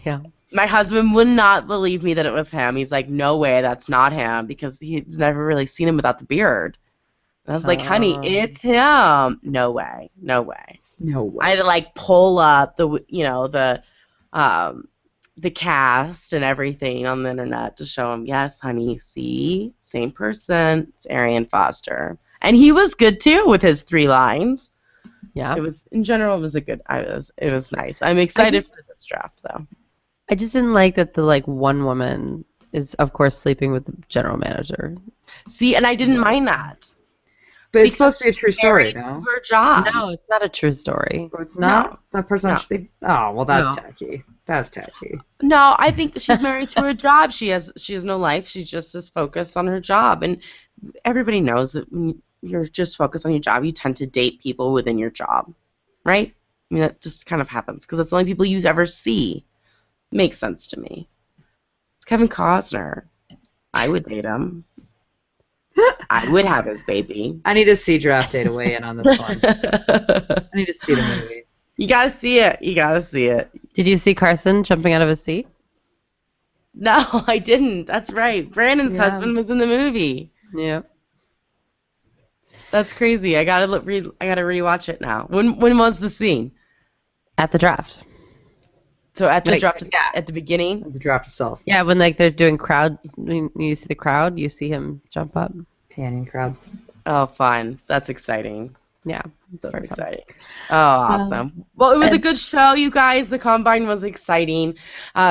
Yeah. My husband would not believe me that it was him. He's like, no way, that's not him, because he's never really seen him without the beard. And I was like, honey, it's him. No way. I had to like pull up the cast and everything on the internet to show him, yes, honey, see, same person. It's Arian Foster. And he was good too with his 3 lines. Yeah. It was it was nice. I'm excited for this draft though. I just didn't like that the one woman is of course sleeping with the general manager. See, and I didn't mind that. But it's supposed to be a true story, no? Her job. No, it's not a true story. Oh, it's not? No. That person actually... Oh, well, that's No. tacky. That's tacky. No, I think she's married to her job. She has no life. She's just as focused on her job. And everybody knows that when you're just focused on your job, you tend to date people within your job, right? I mean, that just kind of happens because that's the only people you ever see. Makes sense to me. It's Kevin Costner. I would date him. I would have his baby. I need to see draft day to weigh in on this one. I need to see the movie. You gotta see it. Did you see Carson jumping out of his seat? No, I didn't. That's right. Brandon's husband was in the movie. Yeah. That's crazy. I gotta rewatch it now. When was the scene? At the draft. So at the draft at the beginning. The draft itself. Yeah, when they're doing crowd, when you see the crowd, you see him jump up. Panning crowd. Oh, fun. That's exciting. Yeah, That's exciting. Oh, awesome. Well, it was a good show, you guys. The Combine was exciting.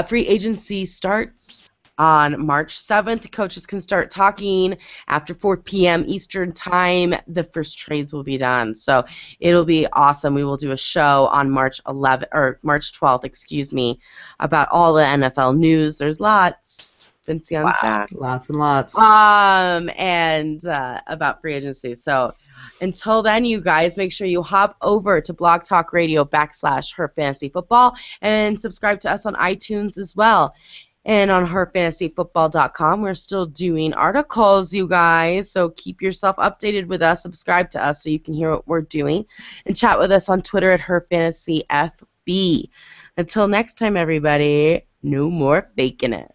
Free agency starts on March 7th. Coaches can start talking after 4 p.m. Eastern Time. The first trades will be done. So it'll be awesome. We will do a show on March 12th, about all the NFL news. There's lots. Vince Young's back. Lots and lots. And about free agency. So until then, you guys, make sure you hop over to Blog Talk Radio /Her Fantasy Football and subscribe to us on iTunes as well. And on herfantasyfootball.com, we're still doing articles, you guys. So keep yourself updated with us. Subscribe to us so you can hear what we're doing. And chat with us on Twitter at herfantasyfb. Until next time, everybody, no more faking it.